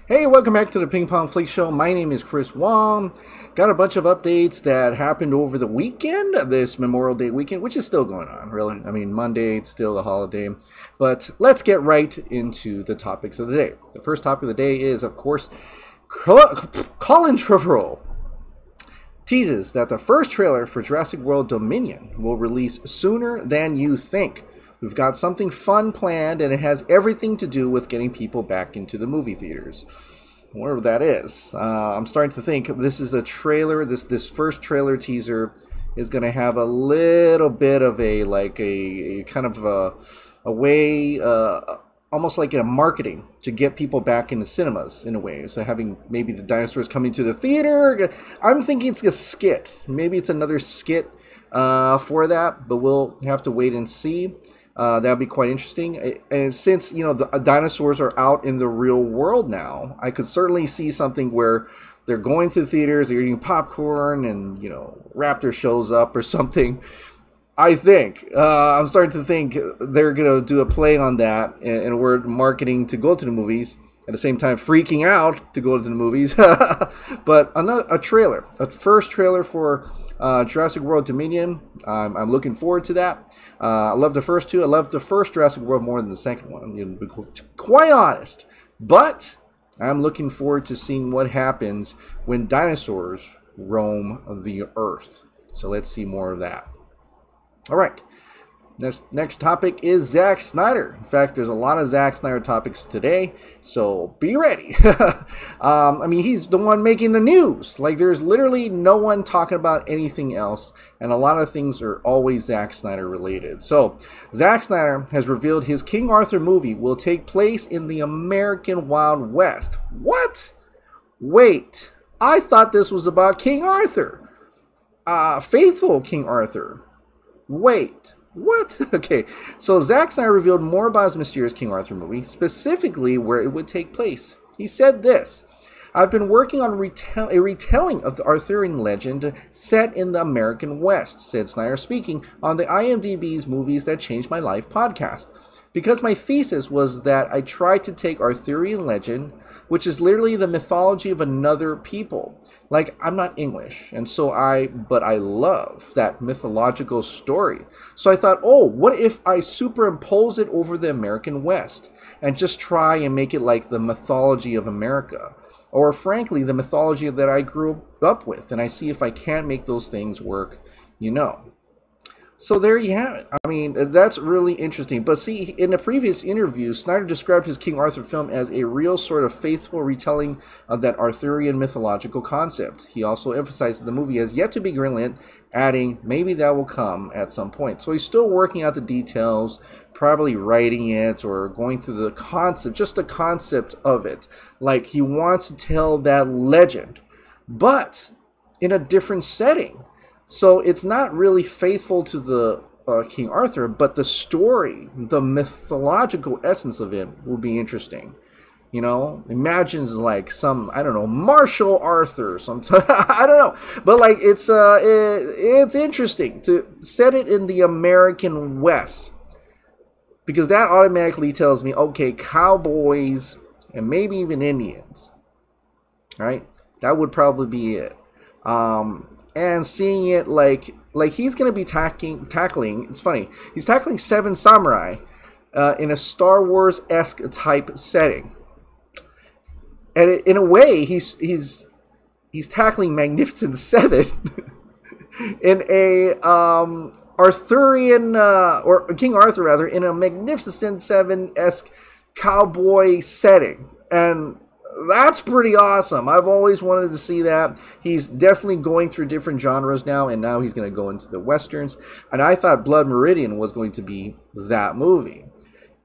Hey, welcome back to the Ping Pong Flix Show. My name is Chris Wong. Got a bunch of updates that happened over the weekend, this Memorial Day weekend, which is still going on, really. I mean, Monday, it's still a holiday. But let's get right into the topics of the day. The first topic of the day is, of course, Colin Trevorrow teases that the first trailer for Jurassic World Dominion will release sooner than you think. We've got something fun planned, and it has everything to do with getting people back into the movie theaters. Whatever that is. I'm starting to think this is a trailer. This first trailer teaser is going to have a little bit of a kind of a way, almost like a marketing to get people back in the cinemas in a way. So having maybe the dinosaurs coming to the theater. I'm thinking it's a skit. Maybe it's another skit for that, but we'll have to wait and see. That'd be quite interesting. And since, you know, the dinosaurs are out in the real world now, I could certainly see something where they're going to the theaters, they're eating popcorn, and, you know, Raptor shows up or something. I think. I'm starting to think they're going to do a play on that, and we're marketing to go to the movies. At the same time, freaking out to go to the movies. But a trailer, a first trailer for Jurassic World Dominion. I'm looking forward to that. I love the first two. I love the first Jurassic World more than the second one, to be quite honest. But I'm looking forward to seeing what happens when dinosaurs roam the Earth. So let's see more of that. All right. Next topic is Zack Snyder. In fact, there's a lot of Zack Snyder topics today, so be ready. I mean, he's the one making the news. Like, there's literally no one talking about anything else, and a lot of things are always Zack Snyder related. So, Zack Snyder has revealed his King Arthur movie will take place in the American Wild West. What? Wait, I thought this was about King Arthur. Faithful King Arthur. Wait. What? Okay, so Zack Snyder revealed more about his mysterious King Arthur movie, specifically where it would take place. He said this: I've been working on a retelling of the Arthurian legend set in the American West, said Snyder, speaking on the IMDb's Movies That Changed My Life podcast. Because my thesis was that I tried to take Arthurian legend, which is literally the mythology of another people. Like, I'm not English, and so but I love that mythological story. So I thought, oh, what if I superimpose it over the American West and just try and make it like the mythology of America? Or frankly, the mythology that I grew up with, and I see if I can't make those things work, you know. So there you have it. I mean, that's really interesting. But see, in a previous interview, Snyder described his King Arthur film as a real sort of faithful retelling of that Arthurian mythological concept. He also emphasized that the movie has yet to be greenlit, adding, maybe that will come at some point. So he's still working out the details, probably writing it or going through the concept, just the concept of it. Like, he wants to tell that legend, but in a different setting. So it's not really faithful to the King Arthur, but the story, the mythological essence of it will be interesting. You know, imagine like some, I don't know, martial Arthur, some I don't know, but like it's interesting to set it in the American West, because that automatically tells me, okay, cowboys and maybe even Indians, right? That would probably be it. And seeing it like he's going to be tackling, it's funny, he's tackling Seven Samurai in a Star Wars-esque type setting. And in a way, he's tackling Magnificent Seven in a Arthurian, or King Arthur rather, in a Magnificent Seven-esque cowboy setting. And that's pretty awesome. I've always wanted to see that. He's definitely going through different genres now, and now he's going to go into the Westerns. And I thought Blood Meridian was going to be that movie.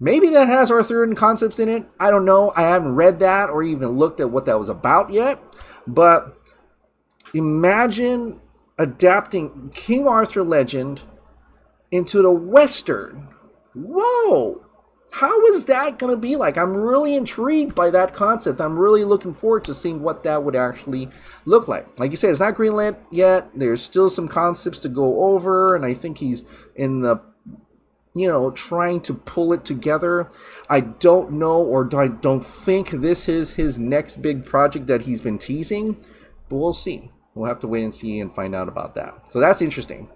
Maybe that has Arthurian concepts in it. I don't know. I haven't read that or even looked at what that was about yet. But imagine adapting King Arthur legend into the Western. Whoa! How is that going to be like? I'm really intrigued by that concept. I'm really looking forward to seeing what that would actually look like. Like you said, it's not greenlit yet. There's still some concepts to go over, and I think he's in the trying to pull it together. I don't know, or I don't think this is his next big project that he's been teasing, but we'll see. We'll have to wait and see and find out about that. So that's interesting.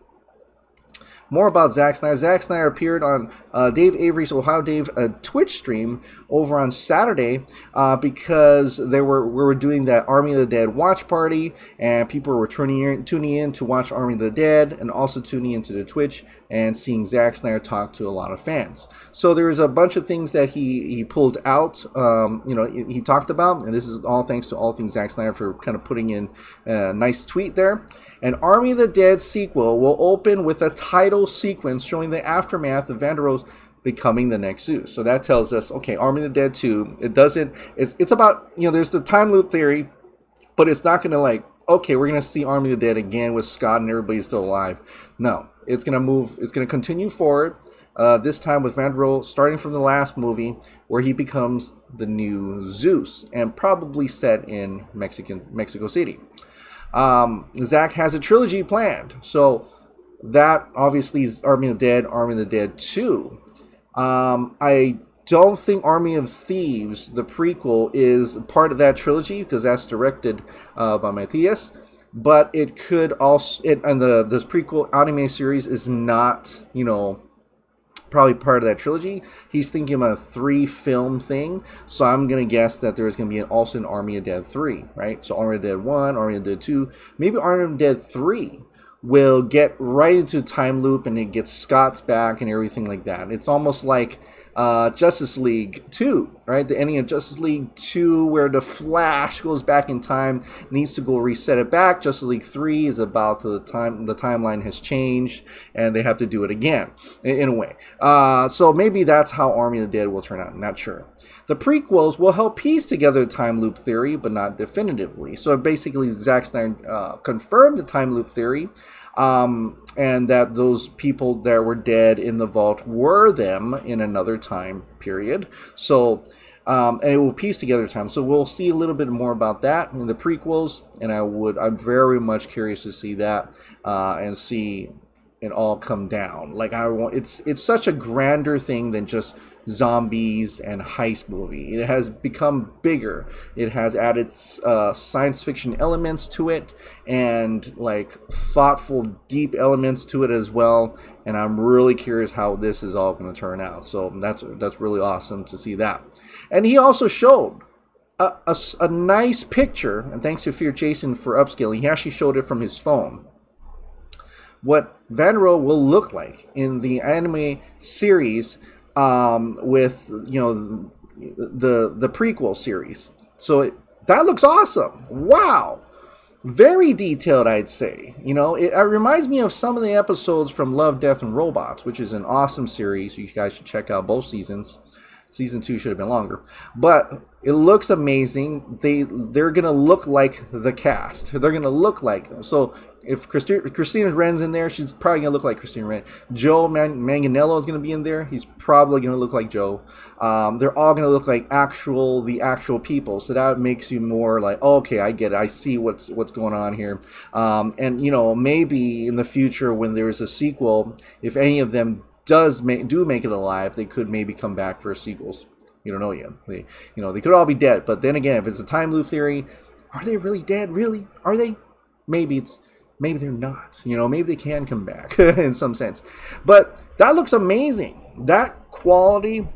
More about Zack Snyder. Zack Snyder appeared on Dave Avery's Ohio Dave Twitch stream over on Saturday because we were doing that Army of the Dead watch party, and people were tuning in to watch Army of the Dead, and also tuning into the Twitch and seeing Zack Snyder talk to a lot of fans. So there's a bunch of things that he pulled out, he talked about, and this is all thanks to All Things Zack Snyder for kind of putting in a nice tweet there. An Army of the Dead sequel will open with a title sequence showing the aftermath of Van der Rohe's becoming the next Zeus. So that tells us, okay, Army of the Dead 2, it's about, there's the time loop theory, but it's not going to like, okay, we're going to see Army of the Dead again with Scott and everybody still alive. No, it's going to continue forward, this time with Van der Rohe starting from the last movie where he becomes the new Zeus, and probably set in Mexico City. Zack has a trilogy planned, so that obviously is Army of the Dead 2. I don't think Army of Thieves, the prequel, is part of that trilogy because that's directed by Matthias. But it could also, and this prequel anime series is not, probably part of that trilogy. He's thinking about a 3-film thing, so I'm gonna guess that there's gonna be also an Army of Dead 3, right? So Army of Dead 1, Army of Dead 2, maybe Army of Dead 3 will get right into time loop and it gets Scott's back and everything like that. It's almost like Justice League 2, right? The ending of Justice League 2 where the Flash goes back in time, needs to go reset it back. Justice League 3 is about the timeline has changed and they have to do it again in a way. So maybe that's how Army of the Dead will turn out. I'm not sure. The prequels will help piece together the time loop theory, but not definitively. So basically, Zack Snyder confirmed the time loop theory, and that those people that were dead in the vault were them in another time period. So, and it will piece together time. So we'll see a little bit more about that in the prequels, and I'm very much curious to see that and see it all come down. Like it's such a grander thing than just zombies and heist movie. It has become bigger. It has added science fiction elements to it, and like thoughtful, deep elements to it as well. And I'm really curious how this is all going to turn out. So that's really awesome to see that. And he also showed a nice picture, and thanks to Fear Jason for upscaling. He actually showed it from his phone, what Van der Rohe will look like in the anime series, with the prequel series. So that looks awesome. Wow, very detailed, I'd say. It reminds me of some of the episodes from Love, Death, and Robots, which is an awesome series. You guys should check out both seasons. Season 2 should have been longer, but it looks amazing. They're gonna look like the cast. They're gonna look like them. So if Christina Ren's in there, she's probably gonna look like Christina Ren. Joe Manganiello is gonna be in there. He's probably gonna look like Joe. They're all gonna look like the actual people. So that makes you more like, oh, okay, I get it. I see what's going on here. And maybe in the future when there's a sequel, if any of them do make it alive, they could maybe come back for sequels. You don't know yet. They could all be dead. But then again, if it's a time loop theory, are they really dead? Really? Are they? Maybe they're not. Maybe they can come back in some sense. But that looks amazing. That quality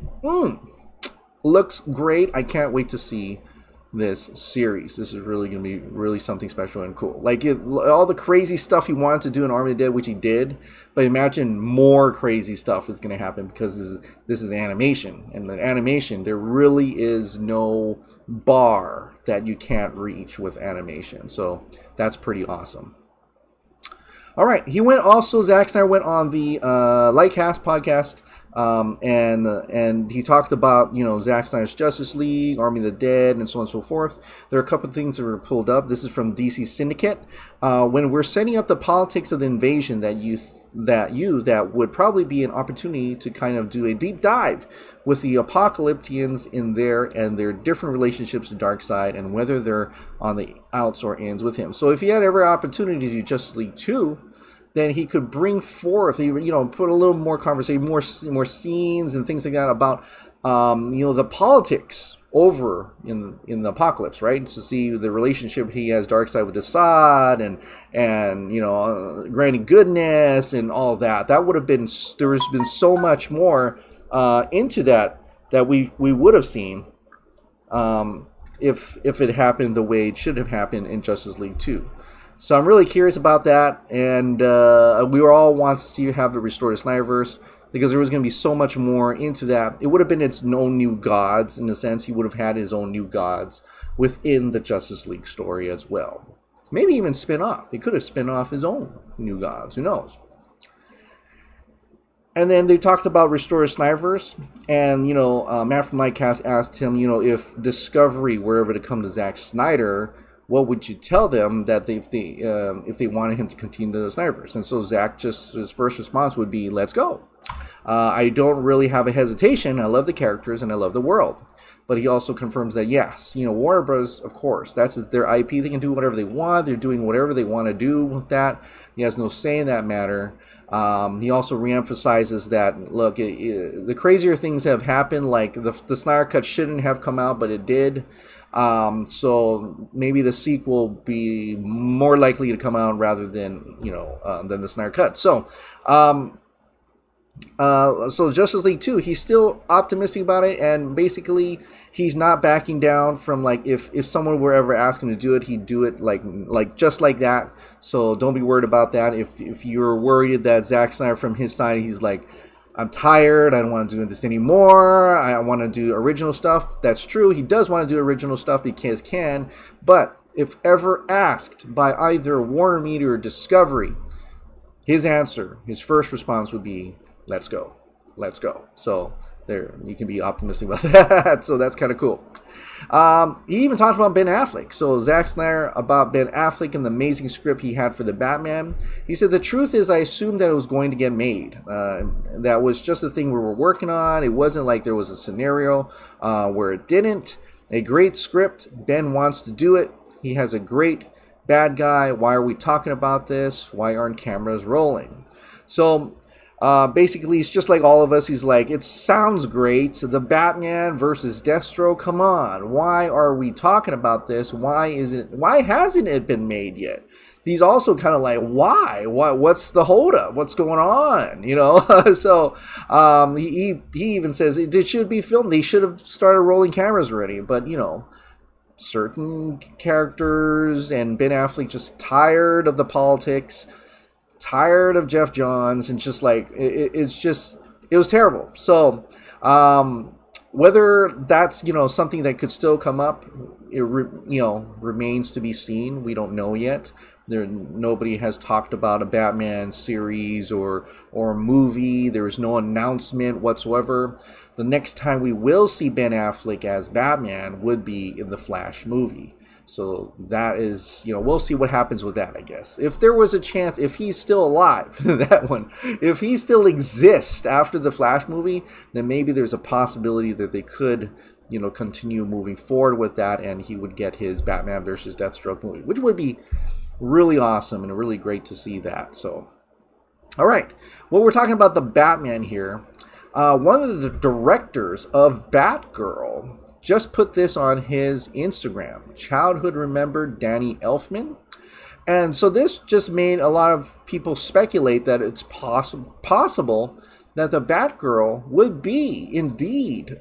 looks great. I can't wait to see this series. This is really going to be really something special and cool. Like all the crazy stuff he wanted to do in Army of the Dead, which he did, but imagine more crazy stuff is going to happen because this is animation, and the animation, there really is no bar that you can't reach with animation. So that's pretty awesome. All right, Zack Snyder went on the Lightcast podcast, and he talked about, Zack Snyder's Justice League, Army of the Dead, and so on and so forth. There are a couple of things that were pulled up. This is from DC Syndicate. When we're setting up the politics of the invasion, that would probably be an opportunity to kind of do a deep dive with the Apocalyptians in there and their different relationships to Darkseid and whether they're on the outs or ins with him. So if you had every opportunity to do Justice League 2, then he could bring forth, put a little more conversation, more scenes and things like that about, the politics over in the apocalypse, right? To see the relationship he has, Darkseid, with Assad, and granting goodness and all that. That would have been, there's been so much more into that we would have seen if it happened the way it should have happened in Justice League 2. So I'm really curious about that, and we were all want to see have it restore the Snyderverse, because there was going to be so much more into that. It would have been its own new gods, in a sense. He would have had his own new gods within the Justice League story as well. Maybe even spin off. He could have spin off his own new gods. Who knows? And then they talked about Restore the Snyderverse, and Matt from Lightcast asked him, if Discovery were ever to come to Zack Snyder, what would you tell them that if they wanted him to continue the Snyderverse? And so Zack, just his first response would be, "Let's go." I don't really have a hesitation. I love the characters and I love the world. But he also confirms that yes, Warner Bros. Of course, that's their IP. They can do whatever they want. They're doing whatever they want to do with that. He has no say in that matter. He also reemphasizes that, look, the crazier things have happened. Like the Snyder Cut shouldn't have come out, but it did. So maybe the sequel will be more likely to come out rather than the Snyder Cut. So Justice League 2, he's still optimistic about it, and basically he's not backing down from, like, if someone were ever ask him to do it, he'd do it like just like that. So don't be worried about that. If you're worried that Zack Snyder from his side, he's like, I'm tired, I don't want to do this anymore, I want to do original stuff. That's true, he does want to do original stuff because he can, but if ever asked by either Warner Media or Discovery, his answer, his first response would be, let's go. Let's go. So there, you can be optimistic about that. So that's kind of cool. He even talked about Ben Affleck. So Zack Snyder about Ben Affleck and the amazing script he had for the Batman. He said, the truth is I assumed that it was going to get made. That was just a thing we were working on. It wasn't like there was a scenario where it didn't. A great script. Ben wants to do it. He has a great bad guy. Why are we talking about this? Why aren't cameras rolling? So basically, it's just like all of us. He's like, it sounds great. So the Batman versus Deathstroke. Come on, why are we talking about this? Why hasn't it been made yet? He's also kind of like, why? What's the holdup? What's going on? So he even says it should be filmed. They should have started rolling cameras already. But certain characters and Ben Affleck just tired of the politics. Tired of Jeff Johns, and just like it was terrible. So whether that's something that could still come up, it remains to be seen. We don't know yet. Nobody has talked about a Batman series or a movie. There is no announcement whatsoever. The next time we will see Ben Affleck as Batman would be in the Flash movie. So that is, we'll see what happens with that, I guess. If there was a chance, if he's still alive, that one, if he still exists after the Flash movie, then maybe there's a possibility that they could, continue moving forward with that, and he would get his Batman versus Deathstroke movie, which would be really awesome and really great to see that. So, all right. Well, we're talking about the Batman here. One of the directors of Batgirl just put this on his Instagram. Childhood remembered Danny Elfman. And so this just made a lot of people speculate that it's possible that the Batgirl would be indeed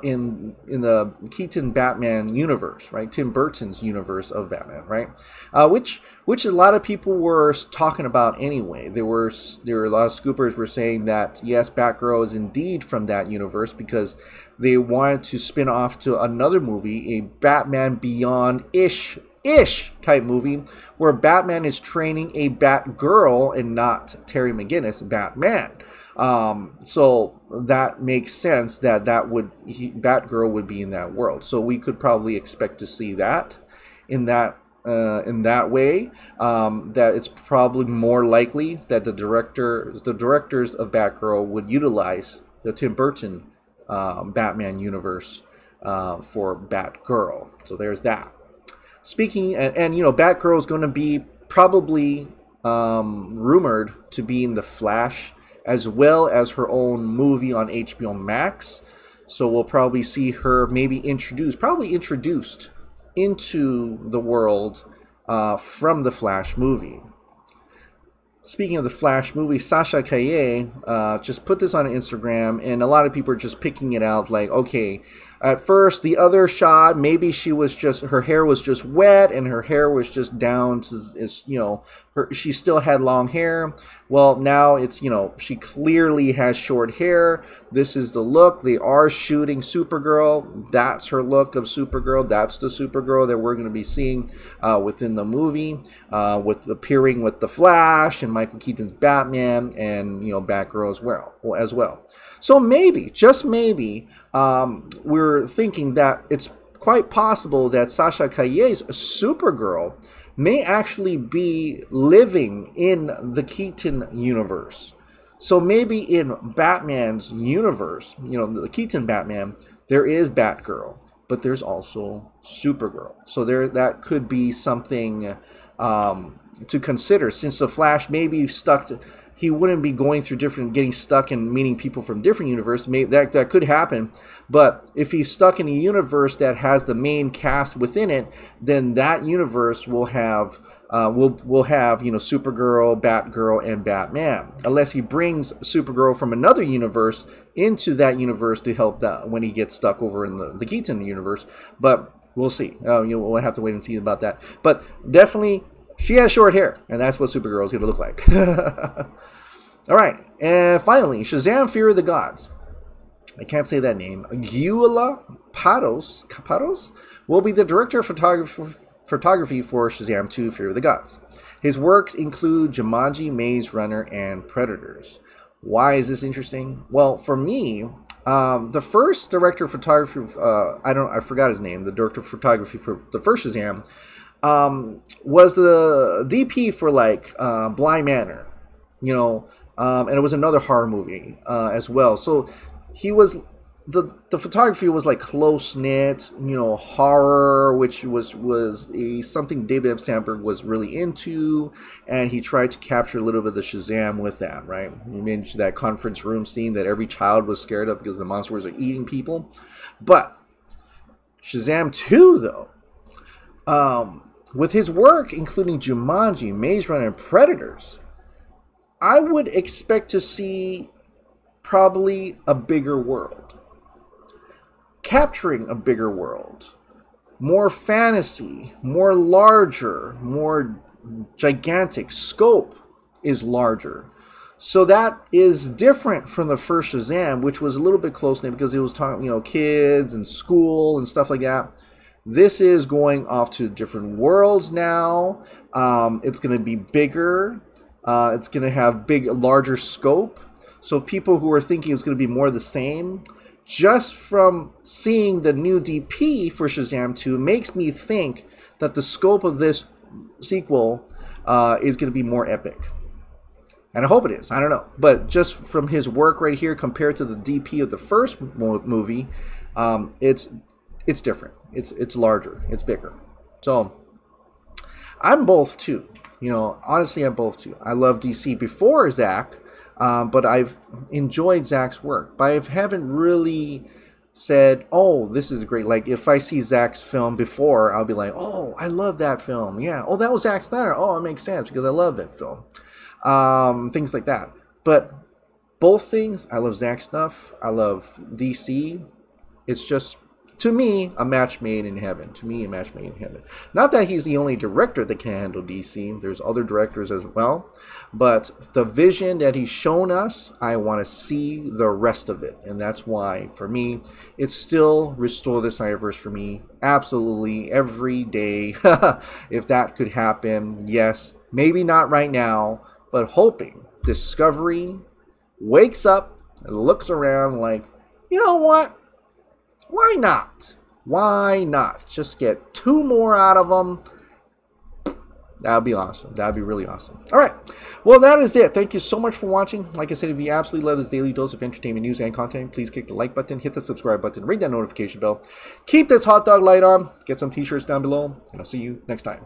in the Keaton Batman universe, right? Tim Burton's universe of Batman, right? Which a lot of people were talking about anyway. There were a lot of scoopers were saying that yes, Batgirl is indeed from that universe because they wanted to spin off to another movie, a Batman Beyond-ish type movie where Batman is training a Batgirl and not Terry McGinnis, Batman. So that makes sense that Batgirl would be in that world. So we could probably expect to see that in that way. That it's probably more likely that the directors of Batgirl would utilize the Tim Burton Batman universe for Batgirl. So there's that. Speaking and Batgirl is going to be probably rumored to be in The Flash, as well as her own movie on HBO Max. So we'll probably see her maybe probably introduced into the world from the Flash movie. Speaking of the Flash movie, Sasha Calle just put this on Instagram, and a lot of people are just picking it out like, okay, at first the other shot, maybe her hair was just wet and her hair was just down to, she still had long hair. Well, now it's, she clearly has short hair. This is the look. They are shooting Supergirl. That's her look of Supergirl. That's the Supergirl that we're going to be seeing within the movie, appearing with the Flash and Michael Keaton's Batman and, Batgirl as well. So maybe, just maybe, we're thinking that it's quite possible that Sasha Calle's Supergirl may actually be living in the Keaton universe. So maybe in Batman's universe, the Keaton Batman, there is Batgirl, but there's also Supergirl. So that could be something to consider, since the Flash may be stuck he wouldn't be going through getting stuck and meeting people from different universes. That could happen. But if he's stuck in a universe that has the main cast within it, then that universe will have Supergirl, Batgirl, and Batman. Unless he brings Supergirl from another universe into that universe to help when he gets stuck over in the Keaton universe. But we'll see. We'll have to wait and see about that. But definitely, she has short hair, and that's what Supergirl is going to look like. All right, and finally, Shazam! Fear of the Gods. I can't say that name. Gyula Patos will be the director of photography for Shazam 2: Fear of the Gods. His works include Jumanji, Maze Runner, and Predators. Why is this interesting? Well, for me, the first director of photography, I forgot his name, the director of photography for the first Shazam, was the DP for Bly Manor, and it was another horror movie as well. So he was the photography was close knit, horror, which was something David F. Sandberg was really into, and he tried to capture a little bit of the Shazam with that. Right, he mentioned that conference room scene that every child was scared of because the monsters are eating people. But Shazam 2, though, with his work including Jumanji, Maze Runner, and Predators, I would expect to see probably a bigger world. Capturing a bigger world. More fantasy, more larger, more gigantic. Scope is larger. So that is different from the first Shazam, which was a little bit close-knit because it was talking, kids and school and stuff like that. This is going off to different worlds now. It's going to be bigger. It's going to have larger scope. So people who are thinking it's going to be more of the same, just from seeing the new DP for Shazam 2 makes me think that the scope of this sequel is going to be more epic. And I hope it is. I don't know. But just from his work right here compared to the DP of the first movie, it's different. It's larger. It's bigger. So I'm both too. Honestly, I'm both too. I love DC before Zack, but I've enjoyed Zack's work. But I haven't really said, oh, this is great. Like, if I see Zack's film before, I'll be like, oh, I love that film. Yeah. Oh, that was Zack Snyder. Oh, it makes sense because I love that film. Things like that. But both things, I love Zack stuff. I love DC. It's just, to me, a match made in heaven. To me, a match made in heaven. Not that he's the only director that can handle DC. There's other directors as well. But the vision that he's shown us, I want to see the rest of it. And that's why, for me, it's still Restore the Snyderverse for me. Absolutely, every day. If that could happen, yes. Maybe not right now, but hoping Discovery wakes up and looks around like, you know what? Why not? Why not? Just get 2 more out of them. That would be awesome. That would be really awesome. All right. Well, that is it. Thank you so much for watching. Like I said, if you absolutely love this daily dose of entertainment, news, and content, please click the like button, hit the subscribe button, ring that notification bell. Keep this hot dog light on. Get some t-shirts down below, and I'll see you next time.